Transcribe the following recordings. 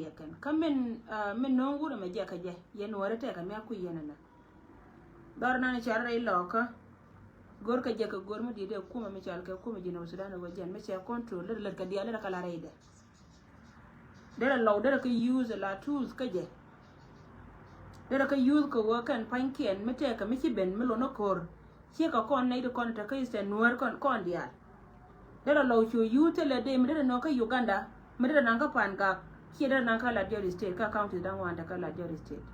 yakan kamen men no ngura me jaka je yen wara te ka me ku yenana dar na ni charre loka gor ka je ka gor ma dide kuma me chal ka kuma jino sudan go jen me che control le ka dia le ka la reide dera law dera ka use la tools ka je dera ka use ko wakan pankien me te ka me chi ben me lo no kor chi ka kon nei de kon ta ka iste nuer kon dia dera law chu yute le de me dera no ka Uganda me dera nan ka pan ka chi dera nan ka la Delhi state ka county dan wanda ka la Delhi state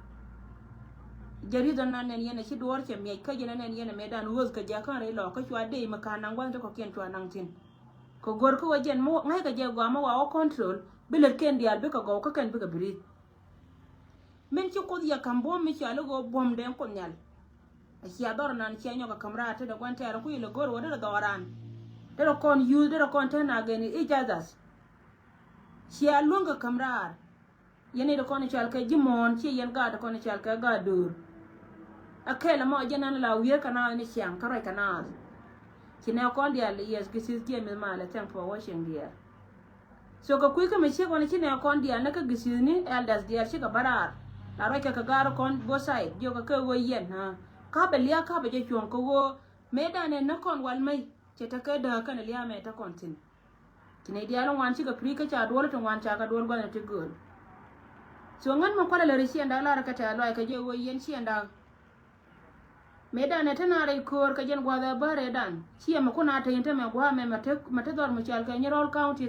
jari don nan nen yene chi dor che me ka jena nen yene me dan wos ka ja kan re lo ka chwa de me kan nan wan to ko ken chwa nan tin ko gor ko wajen mo ngai ka je gwa ma wa control bilet ken dial be ka go ka ken be ka bri men chi ko ya kan bom mi cha lo go bom den ko nyal a chi ador nan chi anyo ka kamra ta da kwan ta ku ile gor wada da doran dero kon use dero kon ta na gani ijadas chi alunga kamra yene do kon chal ka jimon chi yen ga da kon chal ka ga dur akela mo jenan la wier kana ni chiang ka rai kana chi ne kon dial yes gisis ge mi ma la thank for watching dear so ka kuy ka me chi kon chi ne kon dial na ka gisis ni elders dial chi ka barar la rai ka gar kon go side jo ka wo yen ha ka be lia ka be je chuon ko wo me da ne na kon wal mai che ta ka da kana lia me ta kon tin ne dial wan chi ka pri ka cha dole to wan cha ka dole gwan ti gol so ngan mo kwala le risi anda la ka ta lo ka je wo yen chi anda me da ne tana rai kor ka jen gwa da bare dan chi ma kuna ta yinta me gwa me mate dor mo chal ka ni rol county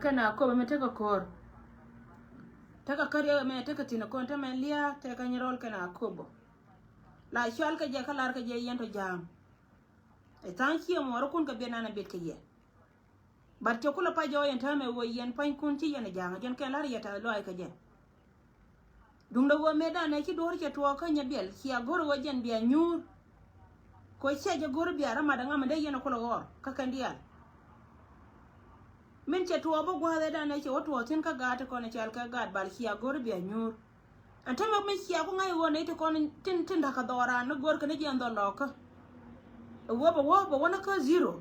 kana ko me ta ka kor ta ka kare me ta ka tin ko ta me lia ta ka ni rol kana kobo la chal ka je ka lar ka je yen to jam e tan chi mo ro kun ka be na bit ka ye bar to kula pa jo yen ta me wo yen pan kun chi yen jang jen ka lar ya ta lo ai ka je dung da wo me da ne chi dor che to ka nya bel chi agor wo jen bia nyur ko che je gor bia ra ma da ngam de yen ko lo gor ka kan dia men che to bo gwa da ne che wo to tin ka ga ta ko ne chal ka ga bal chi agor bia nyur anta ma me chi ko ngai wo ne to ko tin da ka dora no gor ka ne jen do lo ka wo na ka zero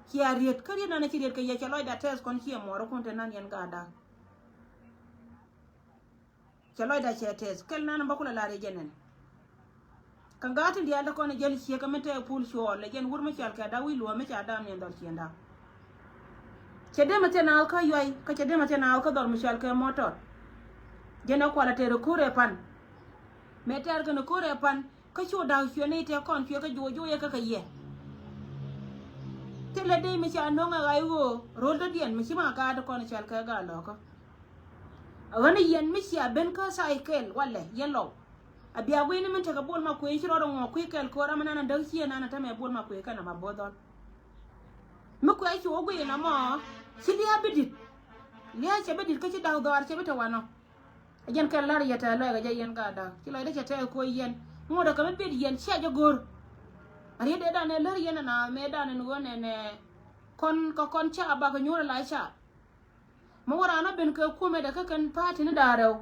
chi ariet ka na ne chi riet ka ye cha lo da test kon chi mo ro kon te nan yen ga da chalo da chetes kel nan ba kula lare jenen kan gatin dia da kono jeli che ka mete pul sho le jen wurma chal ka da wi lo me cha dam ne ndor chenda chede mate na ka yoy ka chede mate na ka dor mi chal ka motor jena ko la tere kure pan mete ar kana kure pan ka chu da chyo ne te kon chyo ka jojo ye ka ye tele de mi cha no nga ai wo rol da dien mi ma ka da kono chal ka ga lo ka wani yen mi sia ben ka cycle wala yellow abia we ni men ta ka bol ma ko yi ro ngo ku kel ko ramana na dang sia na ta me bol ma ko kana ma bodol mi ko ai wo go na mo silia bidit lia che bidit ka ci daw dawar che bita wano jen ka lar yata lo ga yen ga da ci lo da che ta ko yen mo da ka be yen sia ja gor ari de da ne lar yen na me da ne wone ne kon cha ba ka nyura la cha mo wara na ben ka kume da ka kan pati ni daraw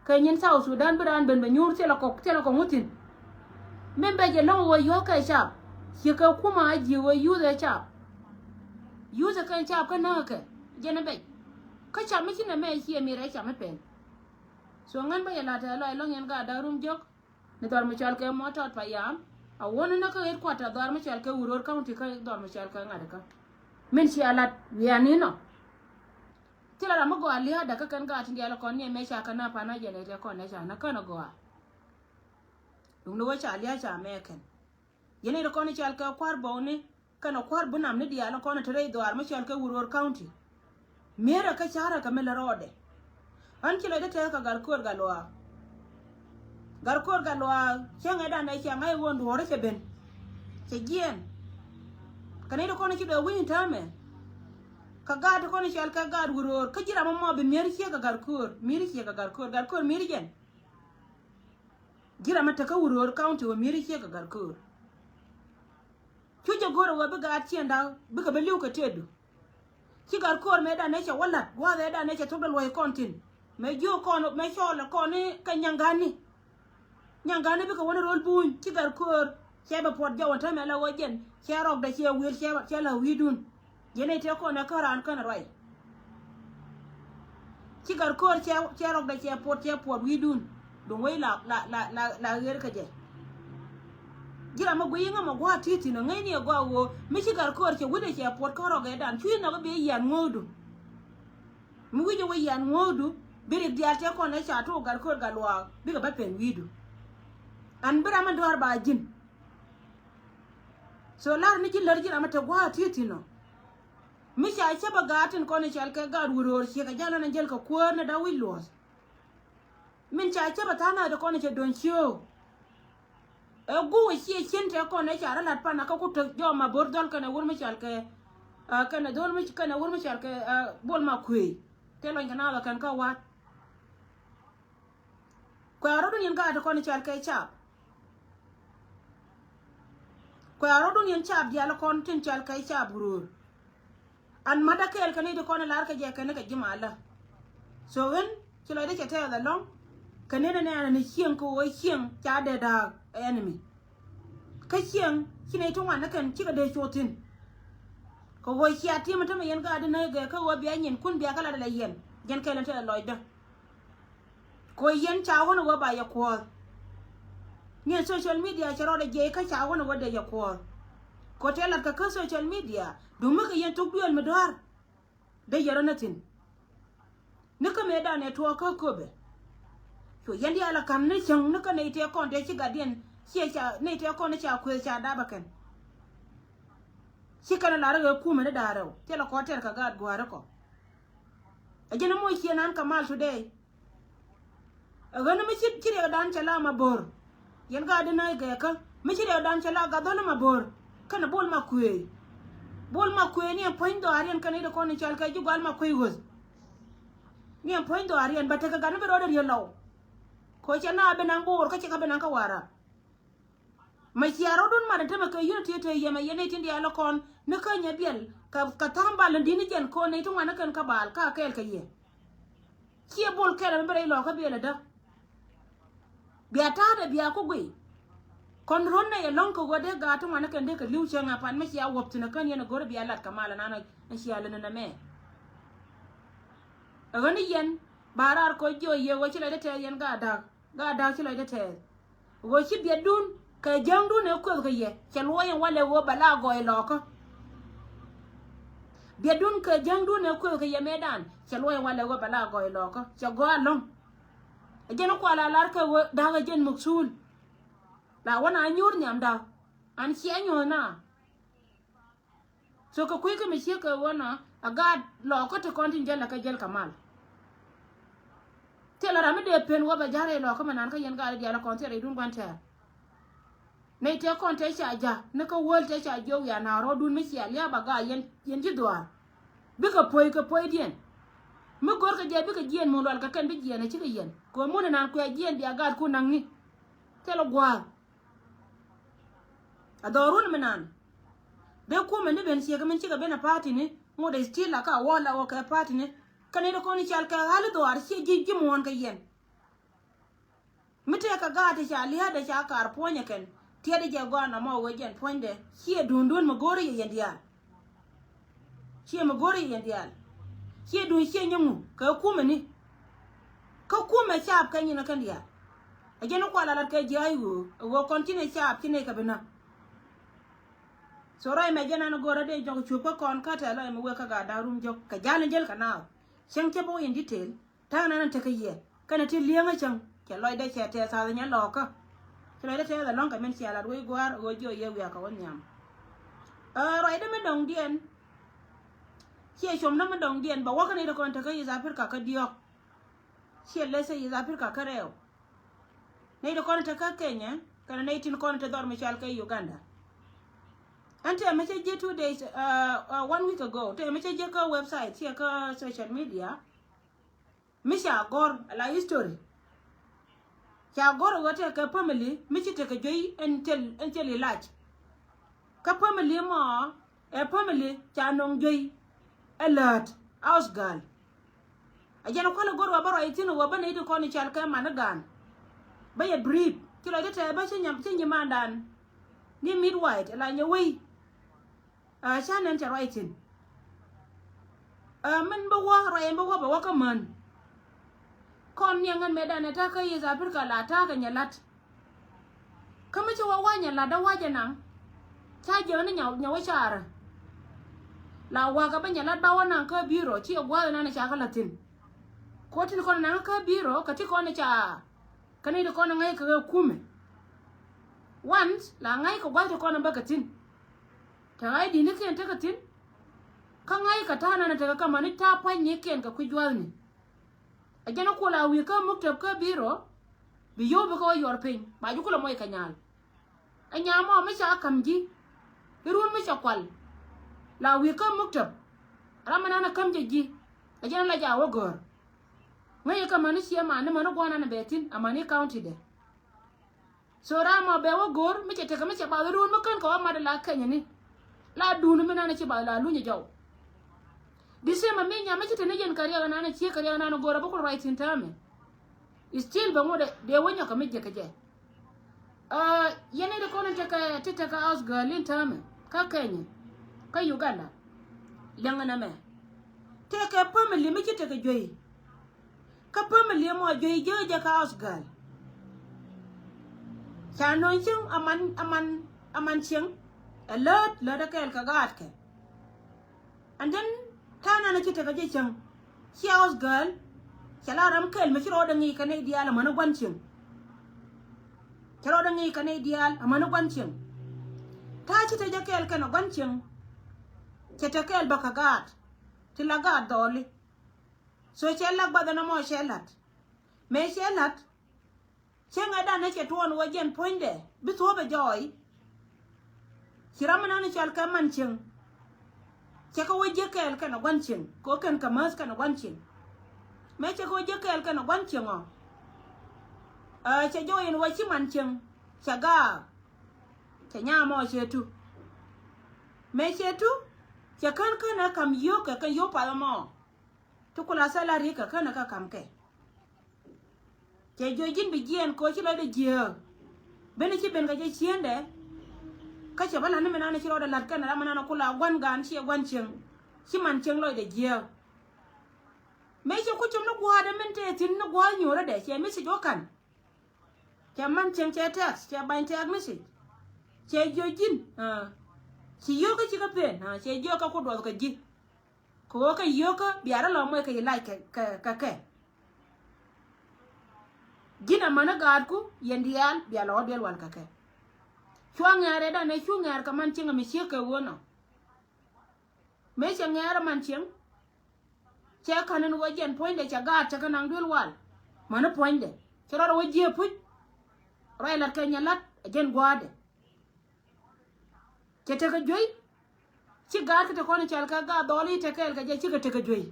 ka nyin South Sudan biran ben be nyur tela ko mutin men be je long wo yo ka cha ki ka kuma ji wo yu da cha yu da kan cha ka na ka je na be ka cha mi na me ki mi ra cha me pen so ngan ba ya la ta lo long yan ga da rum jok ne dor mo chal ka mo tot pa yam a wona na ka er kwata dor mo chal ka uror county ka dor mo chal ka ngada ka men si alat ya ni no tila ra mo go ali da ka kan ga tin dia lo kon ne me cha kana pa na je le ko ne cha na kana go dum no cha ali cha me ken yene ro kon chal ka kwar bo ne kana kwar bunam ne dia lo kon tere do ar mo chal ka uror county mera ka chara ka mela rode an kilo da ta ka gar kor galwa changa da na changa I won hore che ben che gien kana ro kon chi do win tame ka gad ko ni chal ka gad wuror ka jira mo be mer che ka gar kor miri gen jira mata ka wuror county wo miri che ka gar kor chuja goro wa be gad chienda be ka be liu ka tedu chi gar kor me da ne che wala wa da ne che to dal wo kontin me jo kono me chola koni ka nyangani be ka wona rol buñ chi gar kor che be pot jawon ta me la wo gen che rok da che wil che la widun yene te ko na karan kan rai chi gar ko che rok da che pot wi dun don wai la ger ka je gira ma gwi nga ma gwa titi no ngai ni gwa wo mi chi gar ko che wude che pot ko rok dan chui no be yan ngodu mi wi je wi yan ngodu biri dia te ko na cha to gar ko galwa bi ga ba pen widu an bira man dor ba jin so lar ni jillar jira mata gwa titi no mi cha cha ba gatin ko ni chal ka gar wuror che ka jalo na jel ka ko na da wi los min cha cha ba ta na da ko ni che don chiu e gu che chen te ko na cha ra lat pa na ka ku to jo ma bor dol ka na wur mi chal ka ka na dol mi ka na wur mi chal ka bol ma kwe te lo ngana la kan ka wa kwa ro dun ga da ko ni chal ka cha kwa ro dun cha dia la kon tin chal ka cha burur an madakel kan ni ko na lar ka je kan ka jimala so wen ci lo de cha te da long kan ne na ni chieng ko wo chieng cha de da enemy ka chieng kine to wan kan ci ga de chotin ko wo chia ti mata me yen ga de na ga ka wo biya nyin kun biya kala da yen yen kai lan ta loy da ko yen cha wono wo ba ya ko ni social media cha ro de je ka cha wono wo de ya ko te lar ka social media du mu ga yen to duel me dor de yaro natin ni ka me da ne to ko be to yen ya la kan ni chang ni ka ne te ko de ci ga den ci cha ne te ko ne cha ko cha da bakan ci kana la ra ku me da raw te la ko ter ka ga gwara ko ajena mo ci nan ka mal today agana mi ci re dan cha la ma bor yen ga de na ga ka mi ci re dan cha la ga do ma bor kana bol ma kwe ni point do arian kana de ko ni chal ka ju gal ma kwe goz ni point do arian bata ka gana be ro de yelo ko cha na be nan bor ka ci ka be nan ka wara ma ci aro dun ma de ma ka yete te yema yene tin dia lo kon ne ka nya biel ka tamba le dini jen ko ne to wana kan ka bal ka kel ka ye ci bol kele be lo ka biel da biya ta da biya ko gwe kon ronna ya lonko gode ga to wana kan de ka liu chenga pan me ya wopti na kan yana gor biya lat kamala na na shi ala na me agani yen barar ko jo ye wo ci la de te yen ga da ci la de te wo ci biya dun ka jang dun ne ko ga ye ci lo yen wale wo bala go e loko biya dun ka jang dun ne ko ga ye medan ci lo yen wale wo bala go e loko ci go along ajena ko ala lar ka wo da ga jen muksul la wana nyur nyam da an chi anyo na so ko kuy ka mi chi ka wana aga lo ko te kontin jela ka jel kamal te la rami de pen wo ba jare lo ko manan ka yen ga ala la kontin re dun gwante ne te konte cha ja ne ka wol te cha jo ya na ro dun mi chi ala ba ga yen ji doar bi ka poy dien mi gor ka je bi ka jien mo lol ka kan bi jien ci ka yen ko mo nan ko jien bi aga ku nang ni te lo gwa adorun minan de ku men ben siya men chiga bena party ni ngode still la ka wala o ka party ni kane do koni chal ka halu do ar si ji mon ka yen mite ka ga ta cha liha da cha kar ponya ken tie de je go na mo we jen ponde si dundun mo gori yen dia si mo gori yen dia si dun si nyamu ka ku men ni ka ku me cha ka ni na kan dia ajeno ko ala la ka ji ayu wo continue cha kine ka bena so rai me jana no gora de jog chupa kon ka ta lai mo we ka ga darum jog ka jana jel kana chang che bo in detail ta na nan ta ka ye kana ti lianga chang ke loy de che te sa nya lo ka ke loy de te la long ka men sia la we gwar go jo ye we ka won nyam rai de me dong dien che chom na me dong dien ba wa ka ni de kon ta ka yi za pir ka diok che le se yi za pir ka reo nei de kon ta ka Kenya kana nei tin kon ta dor me chal ka Uganda. Ante a message 2 days 1 week ago te message ka website here ka social media misha gor la history cha gor wote ka family michi te ka joy entel ilach ka family mo e family cha nong joy alert ausgal ajana ko la gor wa baro itino wa bana ito ko ni chal ka managan ba ye brief ti la te ba nyam mandan ni midwife la nyawi chanen cha writing men ba wa rai ba wa ka man kon nyangan medan ta ka yi zafir ka la ta ga nyalat kama ce wa nyala da waje nan ta je wani nyawa shara la wa ga ban nyala da wannan ka biro ci gwa na na shaka latin ko tin kon nan ka biro ka ti kon cha kani da kon ngai ka kume once la ngai ka gwa ta kon ba ka tin ta ngai di ne ken ta ka tin ka ngai ka ta na ta ka mani ta fanye ken ka ku jwa ni a jana ko la wi ka muktab ka biro bi yo bi ko yor pin ba ju ko la moy ka nyal anya mo ma sha kamji irun ma sha kwal la wi ka muktab ramana na kamje ji a jana la ja wo gor ngai ka mani siya ma na mana gwana na betin amani county de so rama be wo gor mi ce ka mi ce ba irun ma kan ko ma da la kanya ni la dunu mi na ci ba la lu nya jaw di se ma mi nya ma ci te ne jen kariya na na ci kariya na gora ba ko right in time still ba ngode de wonya ka mijje ka je yene de kono te ka aus galin tame ka Kenya ka Uganda langa na me te ka family mi te ka joyi ka family mo joyi je ka aus gal chanon chung aman chung a lot da ka gat ke and then tana na te ka je chung she aus gal chala ram kel ma chiro da ngi ka ne diala mana gwancin chiro da ngi ka ne dial amana gwancin ta ci ta jakel kana gwancin ce ta kel baka gat ti la gat doli so chela gbada na mo shelat me shelat chenga da ne che tuon wajen poinde bi to be joy kiramana ne chal ka mancin ce ka waje kel kana gwancin ko kan ka mas kana gwancin me che ko je kel kana gwan chengo che jo yin wa chi man cheng cha ga che nya mo che tu me che tu che kan kana kam yo ka kan yo pa mo tu kula salary ka kana ka kam ke che jo jin bi gen ko chi lo de je ben chi ben ga je chien de ka che bala ne me na ne chi lo de lat kana la mana kula gwan gan chi gwan cheng chi man cheng lo de je me che ku chum no gwa de men te tin no gwa nyora de che mi si jo kan che man chen che tax che ban tax mi si che jo jin si yo ka chi ka pen che jo ka ku do ka ji ko ka yo ka biara lo mo ka like ka gina mana gad ku yendial bia lo del wal ka ke chuangare da ne chuangar ka man chinga mi si ka wono me che ngara man ching che kanen wajen poinde cha ga cha kanang dul wal mana poinde chero waje puj rai lat kanya lat gen gwade che te ka joy chi ga ka ko ne chal ka ga doli te kel ka je chi ka te ka joy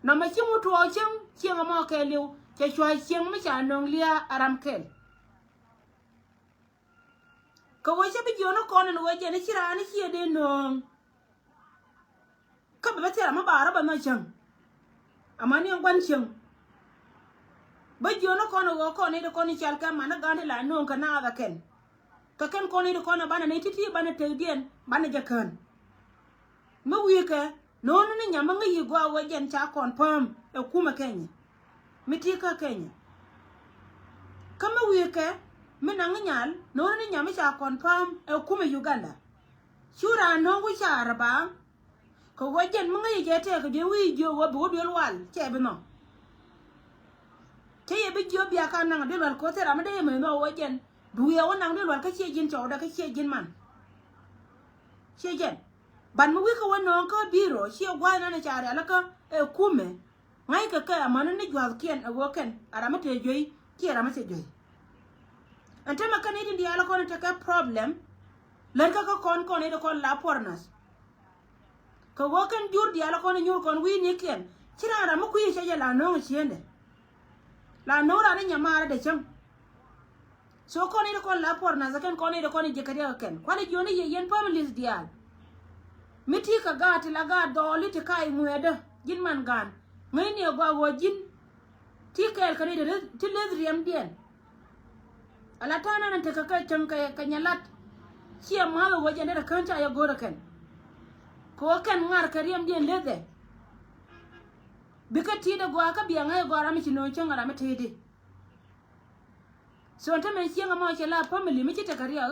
na ma chi mutu o chen chi nga mo ke liu che chwa chen ma cha nong lia aram kel ko waje bi jono ko ne waje ne chira ne chi de nong ka ba tera ma bara ba na chang amani ngwan chang ba jono kono go ko ne de ko ni chal ka mana ga ne la no ka na ga ken ka ken ko ne de ko na bana ne titi bana te dien bana ja kan ma wi ka no ne nyama ngi go wa jen cha kon pam e kuma Kenya miti ka Kenya kama wi ka me na nyal no ne nyama cha kon pam e kuma Uganda shura no go cha araba ko wajen mo ngi je te ko de wi jo wo bo do wal che be no te ye bi jo bia ka na de wal ko te ra ma de me no wajen du ye wona de wal ka che jin cho da ka che jin man che jen ban mo wi ko wono ko biro che gwa na na cha ra la ka e kume ngai ka amana ni jwa kien a wo ken ara ma te joi ki ara ma te joi ante ma ka ne di ala ko ne ka problem lar ka kon ne de kon la pornas ko wokan jur di ala kono nyur kon wi ni ken chira ra mo kuyi che la no chiende la no ra ni nyamara de cham so ko ni ko la por na zaken ko ni de ko ni je kadi ken ko ni joni ye yen families dial miti ka gati la ga doli ti kai mueda jin man gan ngai ni gwa wo jin ti kel kadi de ti le riem dien ala tana nan te ka cham ka nyalat chia ma wo je ne kan ta ya go ken ko kan ngar kariyam dien lede bika ti da gwa ka biya ngai gwa rami chino changa rami tede so anta men chianga ma chala family mi chita kariya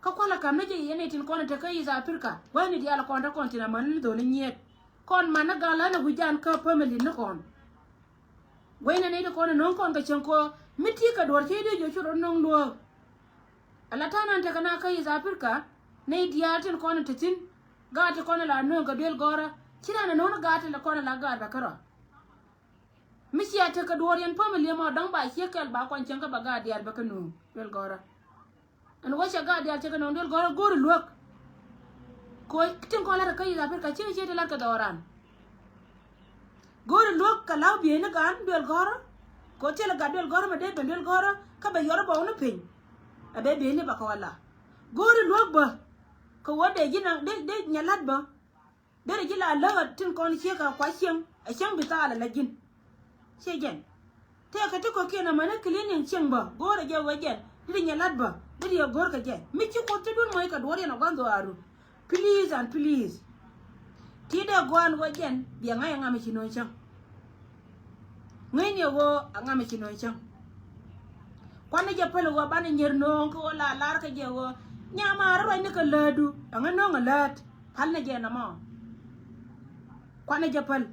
ka kwala kam naje yene tin kona ta kai za Afrika wani di ala konta kontina man do ni nyet kon mana gala na gujan ka family no kon wena ne da kona non kon ka chenko miti ka dor tede jo churo non do ala tanan ta kana kai za Afrika ne diatin kona tatin ga ta kona la no ga del gora kina na non ga ta la kona la ga da kara misiya ta ka dor yan family ma dan ba shekal ba kon chenka ba ga diar ba kanu del gora an washa ga diar ta kana del gora gor luok ko tin ko la kai za Afrika ce ce ta la ka doran gor luok ka law bi ne gan del gora ko ce la ga del gora ma de ben del gora ka ba yor ba wona pin abe be ne ba ka wala gor luok ba ko wode gina de nyalat ba de gila la tin kon ce ka kwashin a shan bita ala lagin ce gen te ka to ko kena mana cleaning cin ba gora je wajen de nyalat ba de ya gor ka je mi ci ko tudun moy ka dore na gwanzo aru please and please ti da gwan wajen biya ngai ngami ci non chan ngai ne wo ngami ci non chan kwana je pele wo bana nyer non ko la lar ka je wo nyama ro ni ka ladu anga no ngalat hal na je na ma kwana je pele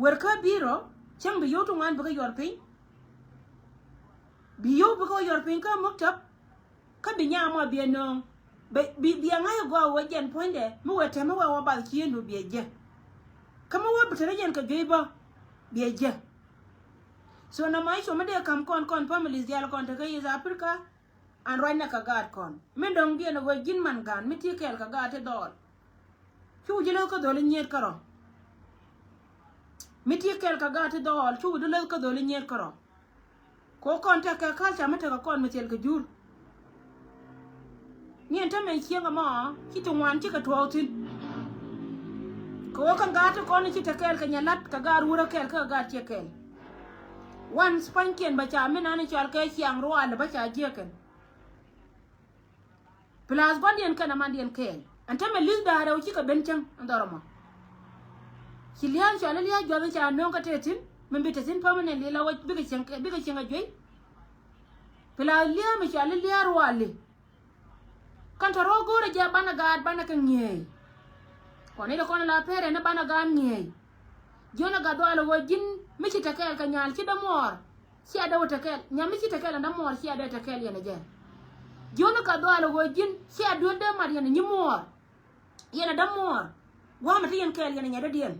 wer ka biro chang bi yoto ngan bi yor pin bi yo bi ko yor pin ka muktab ka bi nyama bi no bi ngai go wajen ponde mu wete mu wa ba ki no bi je kama wo bitare jen ka geba bi je so na mai so mede kam kon families dial kon ta kai za Afrika an roina ka gad kon men dong bi no wajin man gan mi ti kel ka gad te dol chu jilo ko dol nyer karo mi ti kel ka gad te dol chu dilo ko dol nyer karo ko kon ta ka kal cha mata ka kon mi tel ka jur ni enta men chienga ma ki to wan ti ka to tin ko kan gad kon ti ta kel ka nyalat ka gar wura kel ka gad che kel wan spanken ba cha mina ni chal ke chiang ro al ba cha jeken plus gondien kana mandien kel anta me linda hare uchi ka benchang andoroma kilian chala liya jobe cha non ka tetin men bitetin permanent la wa biga chenga joy plus liya me chala liya ro ali kan to ro gore ja bana gad bana kan nyei kone da kone la pere na bana gan nyei jona ga do ala wajin mi ci takel ka nyal ci da mor ci ada watakel nyam ci takel da mor ci ada takel yana je jona ka do ala wajin ci ado da mar yana ni mor yana da mor wa ma tiyen kel yana nyada dien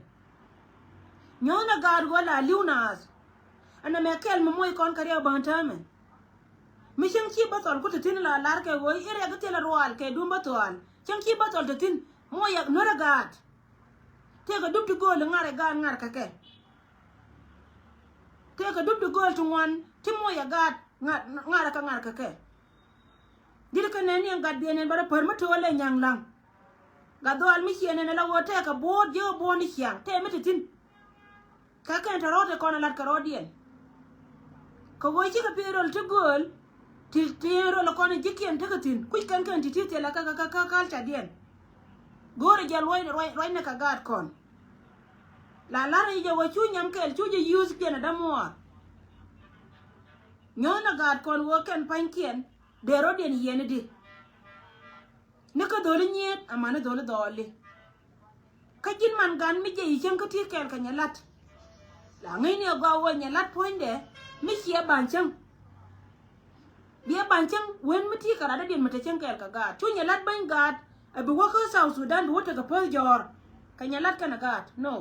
nyona ga do la liunas ana me kel mo moy kon kariya bantame mi chang ci batol ko tin la lar ke wo ire ga tela roal ke dum batol chang ci batol tin mo ya nora gat te ga dum tu gol ngare ga ngar ka ke te ka dub de gol to wan ti mo ya gat ngara ka ngar ka ke dir ka nen yang gat benen bara perma to le nyang lang ga dol mi chiene ne la wo te ka bo je bo ni chiang te mi tin ka ka ta rote ko na lat ka rodien ko wo chi ka pirol to gol ti ro la ko ne jikien te ka tin ku kan ti te la ka ta dien gore jal roy na ka gat kon la ri je wo chu nyam kel chu je use kena da mo nyona gad kon wo ken pankien de rodien yene di ne ka dole nyet amana dole dole ka jin man gan mi je chen ka ti kel ka nyalat la ngai ne ga wo nyalat poinde mi chia banchang bia banchang wen mi ti kara da din mata chen kel ka ga chu nyalat ban gad abi wo ka South Sudan wo ta ka pal jor ka nyalat kana gad no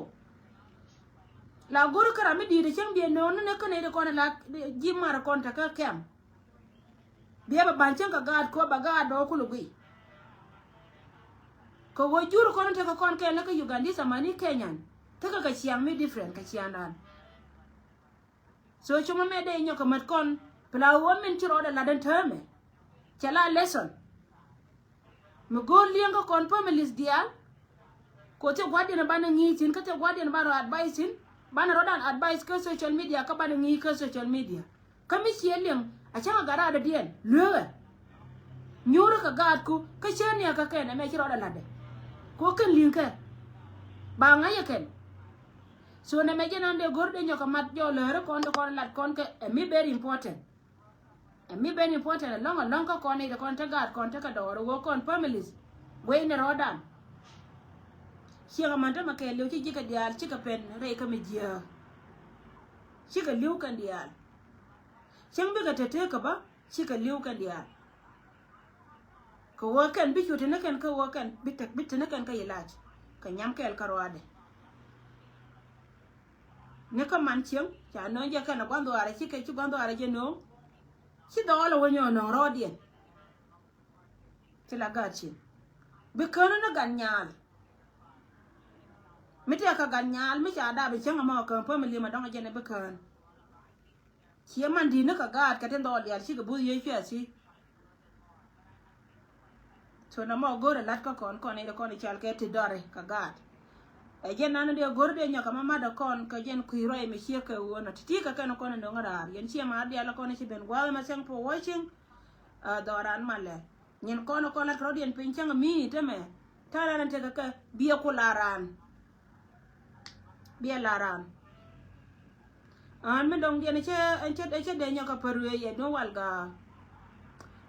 la guru kara mi di de chang bien no ne ka ne de ko na la ji mar kon ta ka kem bia ba banchang ka gad ko ba gad do ku lugi ko wo juru kon ta ka kon ke la ka Uganda samani Kenyan ta ka chiang mi different ka chiang dan so chuma me de nyo ka mat kon pla wo min chiro da la den terme chala lesson mo gol lianga kon families dia ko te gwadi na bana ngi tin ka te gwadi na bana advice tin bana rodan advice ka social media ka bana ngi ka social media kami sielem a changa gara da dien lewe nyoro ka gad ku ka chania ka ken me chiro da lade ko kan linka ba nga ya ken so na me jena de gorde nyoka mat jo lere kon to kon lat kon ke mi very important mi very important long ko kon ide kon ta gat kon ta ka doro wo kon families we ne rodan siya man ta make liu chi ka dial chi ka pen re ka me jia chi ka liu kan dial chang be ka tete ka ba chi ka liu kan dial ko wo kan bi chu tene kan ka wo kan bit tene kan ka ilaj ka nyam kel karwade ne ka man chiang cha no je kana kwando ara chi ke chi kwando ara je no chi do lo wonyo no rodien ti la gachi bi kana na ganyal mi te ka ganyal mi cha da bi chang ma ka pa mi ma dong je ne bi kan chi man di ne ka ga ka ten do ya chi ga bu ye chi asi so na mo gore lat ka kon ne ko ni chal ke ti dore ka ga jen nana de gorde nyoka mama da kon ka jen kuiro e mechie ka wona titi ka kana kon ndo ngara yen chia ma dia la kon chi ben gwa ma sang for watching doran male nyen kon la rodien pin changa mi teme tara nan te ka biya ko laran biya laran an me dong dia ne che de nyoka paru ye no walga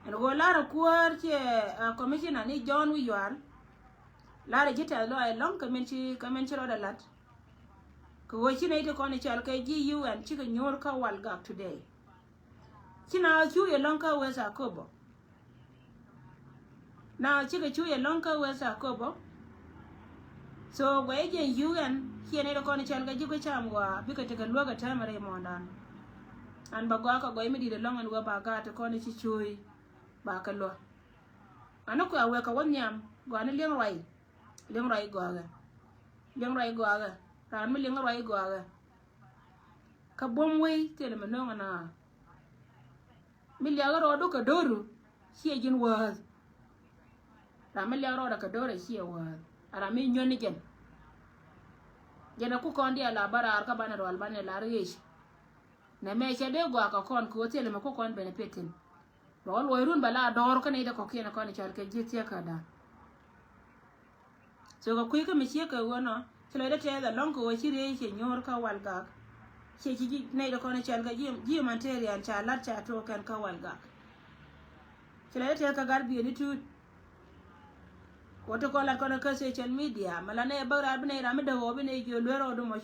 en go lara kuar che commissioner ni John Wiyan lara jita lo ai long kamen chi roda lat ko wo chi ne to kon chal ka gi UN chi ka nyor ka walga today china chu ye long ka wesa kobo na chi ka chu ye long ka wesa kobo so we je UN chi ne to kon chal ka ji ko cham wa bi ka te ka lo ga tamare mondan an ba gwa ka go mi di de long an go ba ga to kon chi chui ba ka lo anako awe ka wonyam go an liang rai goaga ran mi liang rai goaga ka bom we tele me no na mi liang ro do ka doru sie jin wa ran mi liang ro da ka dore sie wa ara mi nyoni jena ku kon dia la bara ka bana ro albane la rish na me che de go ka kon ko tele me ko kon benefitin ro lo run bala dor ka ne da ko kena kon chal ke jitia ka da so ko kuy ka mi che ka wono chele da te da long ko chi re che nyor ka walga che chi ne da ko ne chal ga ji material cha lat cha to kan ka walga chele da te ka gar bi ni tu ko to ko la ko na ka social media mala ne ba ra bi ne ra mi da ho bi ne jo lo ro do mo